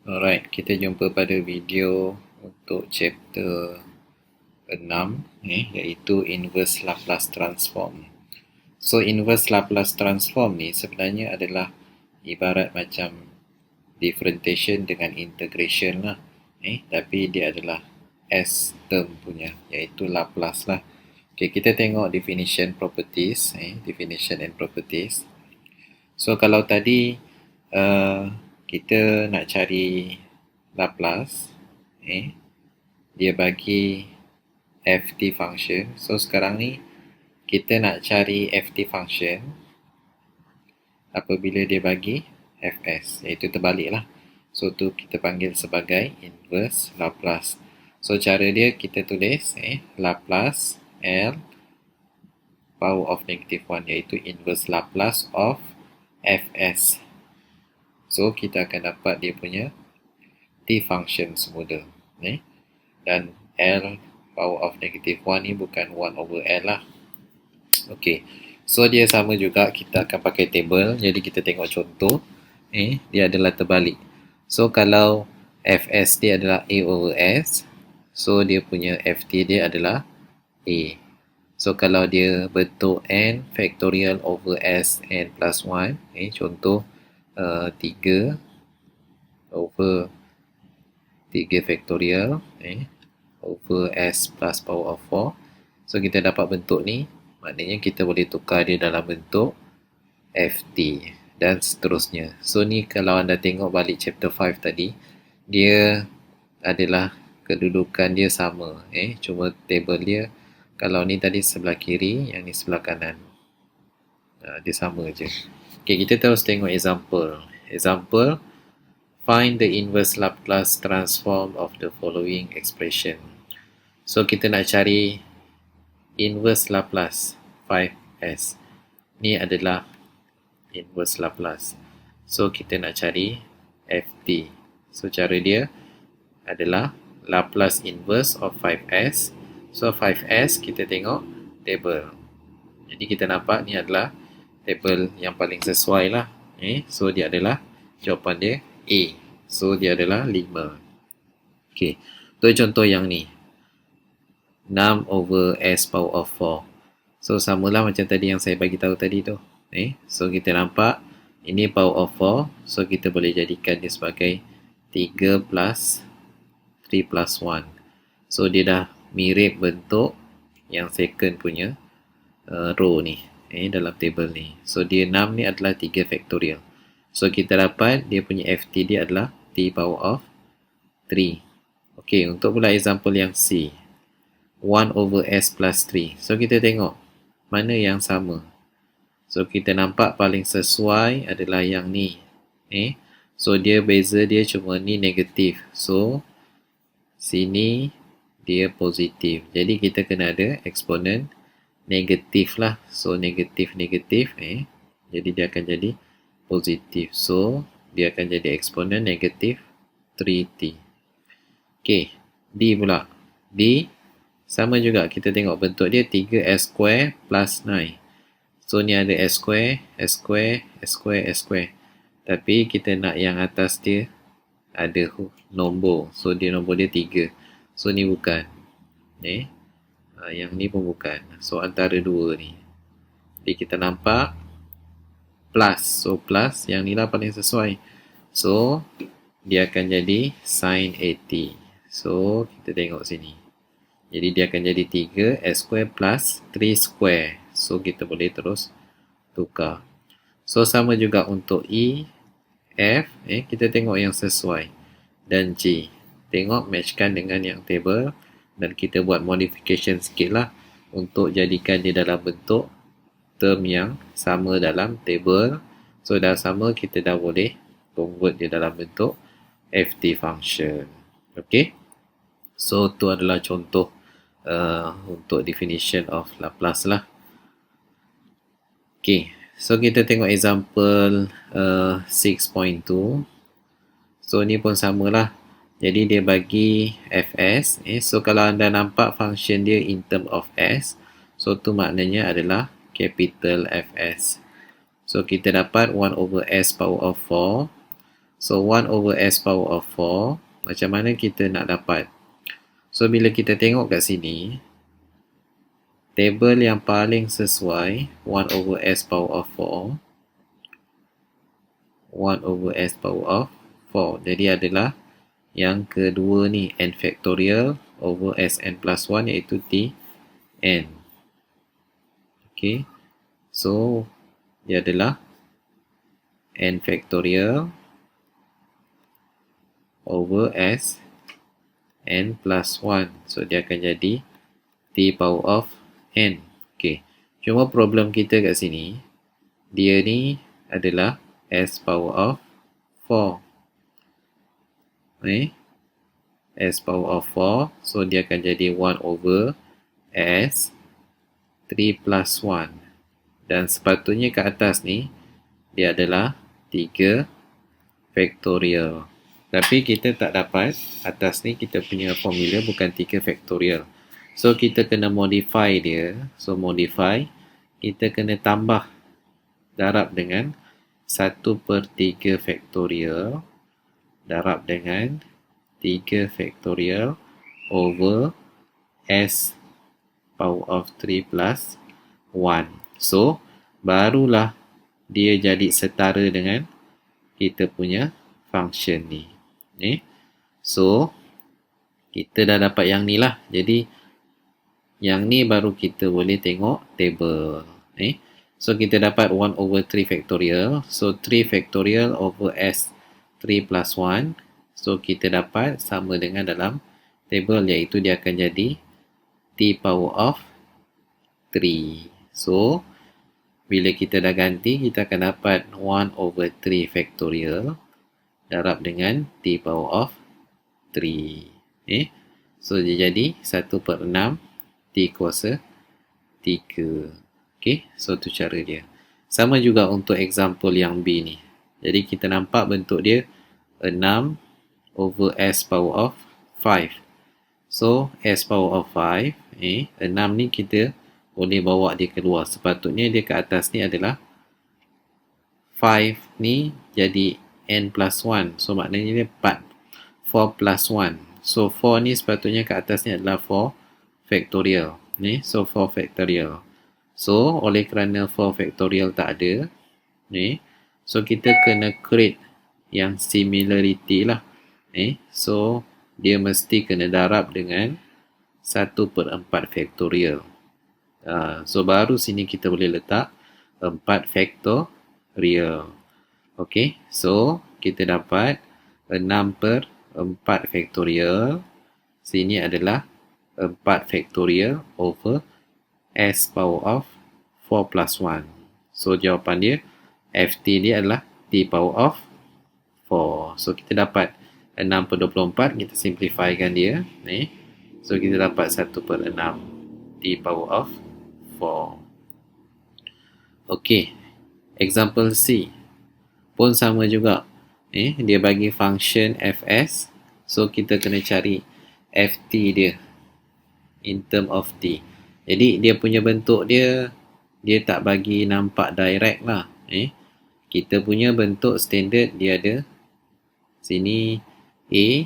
Alright, kita jumpa pada video untuk chapter 6 iaitu inverse Laplace transform. So inverse Laplace transform ni sebenarnya adalah ibarat macam differentiation dengan integration lah. Tapi dia adalah S term punya, iaitu Laplace lah. Okay, kita tengok definition properties, definition and properties. So kalau tadi kita nak cari Laplace, dia bagi ft function. So sekarang ni kita nak cari ft function apabila dia bagi fs, iaitu terbalik lah. So tu kita panggil sebagai inverse Laplace. So cara dia kita tulis Laplace L power of negative 1, iaitu inverse Laplace of fs. So kita akan dapat dia punya t function semula. Dan L power of negative 1 ni bukan 1 over L lah. Okay, so dia sama juga, kita akan pakai table. Jadi kita tengok contoh, dia adalah terbalik. So kalau fs dia adalah A over S, so dia punya ft dia adalah A. So kalau dia bentuk n factorial over S n plus 1, contoh 3 over 3 factorial over S plus power of 4. So kita dapat bentuk ni, maknanya kita boleh tukar dia dalam bentuk ft dan seterusnya. So ni kalau anda tengok balik chapter 5 tadi, dia adalah kedudukan dia sama, cuma table dia, kalau ni tadi sebelah kiri, yang ni sebelah kanan, dia sama je. Okay, kita terus tengok example. Example, find the inverse Laplace transform of the following expression. So kita nak cari inverse Laplace 5s. Ni adalah inverse Laplace. So kita nak cari ft. So cara dia adalah Laplace inverse of 5s. So 5s kita tengok table. Jadi kita nampak ni adalah table yang paling sesuai lah. So dia adalah, jawapan dia A. So dia adalah 5. Okay, tu contoh yang ni, 6 over S power of 4. So samalah macam tadi yang saya bagi tahu tadi tu. So kita nampak ini power of 4. So kita boleh jadikan dia sebagai 3 plus 3 plus 1. So dia dah mirip bentuk yang second punya row ni, dalam table ni. So dia 6 ni adalah 3 factorial. So kita dapat dia punya ft dia adalah t power of 3. Okay, untuk pula example yang C, 1 over S plus 3. So kita tengok mana yang sama. So kita nampak paling sesuai adalah yang ni. So dia beza dia cuma ni negatif. So sini dia positif. Jadi kita kena ada eksponen negatif lah. So negatif. Jadi dia akan jadi positif. So dia akan jadi eksponen negatif 3t. Okay, D pula. D sama juga, kita tengok bentuk dia 3s square plus 9. So ni ada s square, s square, s square, s square. Tapi kita nak yang atas dia ada nombor. So dia nombor dia 3. So ni bukan. Yang ni pun bukan. So antara dua ni. Jadi kita nampak plus. So plus, yang ni lah paling sesuai. So dia akan jadi sin 80. So kita tengok sini. Jadi dia akan jadi 3 s square plus 3 square. So kita boleh terus tukar. So sama juga untuk E, F, kita tengok yang sesuai. Dan G, tengok matchkan dengan yang table. Dan kita buat modification sikit lah untuk jadikan dia dalam bentuk term yang sama dalam table. So dah sama, kita dah boleh convert dia dalam bentuk ft function. Okay, so tu adalah contoh untuk definition of Laplace lah. Okay, so kita tengok example 6.2. So ni pun samalah. Jadi dia bagi fs. So kalau anda nampak function dia in term of s, so tu maknanya adalah capital Fs. So kita dapat 1 over s power of 4. So 1 over S power of 4, macam mana kita nak dapat? So bila kita tengok kat sini, table yang paling sesuai 1 over S power of 4, 1 over S power of 4. Jadi adalah yang kedua ni, n factorial over Sn plus 1, iaitu Tn. Okay, so dia adalah n factorial over S n plus 1. So dia akan jadi T power of n. Okay, cuma problem kita kat sini, dia ni adalah S power of 4. S power of 4. So dia akan jadi 1 over S 3 plus 1. Dan sepatutnya ke atas ni, dia adalah 3 factorial. Tapi kita tak dapat, atas ni kita punya formula bukan 3 factorial. So kita kena modify dia. So modify, kita kena tambah darab dengan 1/3 factorial darab dengan 3 factorial over S power of 3 plus 1. So barulah dia jadi setara dengan kita punya function ni. So kita dah dapat yang ni lah. Jadi yang ni baru kita boleh tengok table. So kita dapat 1 over 3 factorial. So 3 factorial over S 3 plus 1. So kita dapat sama dengan dalam table, iaitu dia akan jadi T power of 3. So bila kita dah ganti, kita akan dapat 1 over 3 factorial darab dengan T power of 3. So dia jadi 1/6 T kuasa 3. Okay, so tu cara dia. Sama juga untuk example yang B ni. Jadi kita nampak bentuk dia 6 over S power of 5. So S power of 5, 6 ni kita boleh bawa dia keluar. Sepatutnya dia ke atas ni adalah 5 ni jadi N plus 1. So maknanya dia 4. 4 plus 1. So 4 ni sepatutnya ke atas ni adalah 4 factorial. So 4 factorial. So oleh kerana 4 factorial tak ada, so kita kena create yang similarity lah. So dia mesti kena darab dengan 1/4 factorial. So baru sini kita boleh letak 4 factorial. Okay, so kita dapat 6/4 factorial. Sini adalah 4 factorial over S power of 4 plus 1. So jawapan dia, FT dia adalah T power of 4. So kita dapat 6/24, kita simplifykan dia. So kita dapat 1/6 T power of 4. Okay, example C pun sama juga. Dia bagi function Fs. So kita kena cari Ft dia in term of T. Jadi dia punya bentuk dia tak bagi nampak direct lah. Kita punya bentuk standard dia ada sini A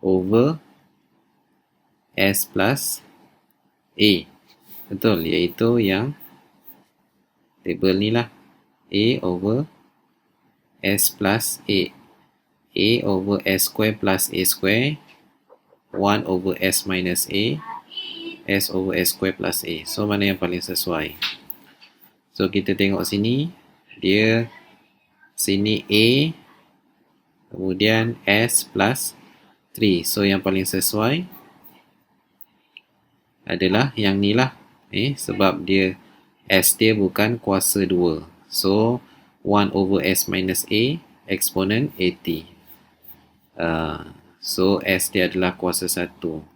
over S plus A. Betul, iaitu yang table ni lah. A over S plus A. A over S square plus A square. 1 over S minus A. S over S square plus A. So mana yang paling sesuai? So kita tengok sini, dia sini A, kemudian S plus 3. So yang paling sesuai adalah yang ni lah. Sebab dia S dia bukan kuasa 2. So 1 over S minus A exponent AT. So S dia adalah kuasa 1.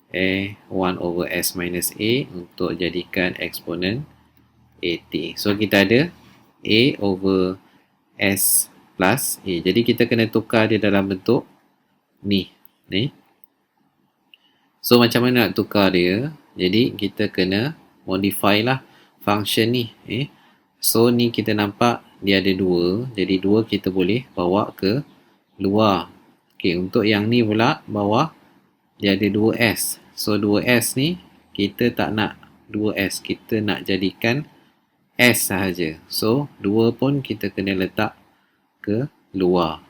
1 over S minus A untuk jadikan eksponen AT. So kita ada A over S plus A. Jadi kita kena tukar dia dalam bentuk ni. So macam mana nak tukar dia? Jadi kita kena modify lah function ni. So ni kita nampak dia ada 2. Jadi 2 kita boleh bawa ke luar. Okey, untuk yang ni pula bawah dia ada 2S. So 2S ni kita tak nak 2S, kita nak jadikan S sahaja. So 2 pun kita kena letak ke luar.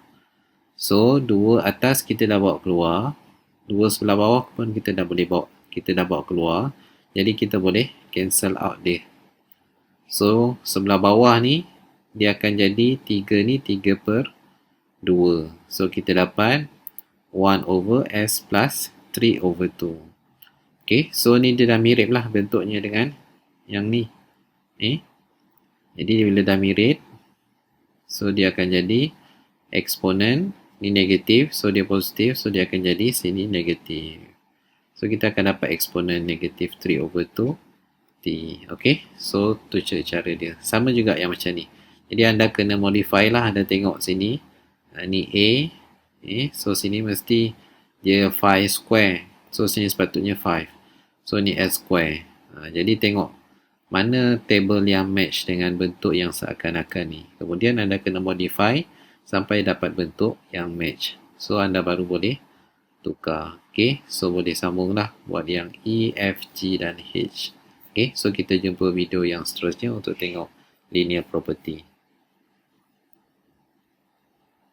So 2 atas kita dah bawa keluar, 2 sebelah bawah pun kita dah bawa keluar. Jadi kita boleh cancel out dia. So sebelah bawah ni dia akan jadi 3 ni 3/2. So kita dapat 1 over S plus 3 over 2. Okay, so ni dia dah mirip lah bentuknya dengan yang ni. Jadi bila dah mirip, so dia akan jadi eksponen, ni negatif, so dia positif, so dia akan jadi sini negatif. So kita akan dapat eksponen negatif 3 over 2 T. Okay, so tu cara dia. Sama juga yang macam ni. Jadi anda kena modify lah, anda tengok sini. Ni A. So sini mesti dia 5 square. So sini sepatutnya 5. So ni S square. Jadi tengok mana table yang match dengan bentuk yang seakan-akan ni. Kemudian anda kena modify sampai dapat bentuk yang match. So anda baru boleh tukar. Okay, so boleh sambung lah buat yang E, F, G dan H. Okay, so kita jumpa video yang seterusnya untuk tengok linear property.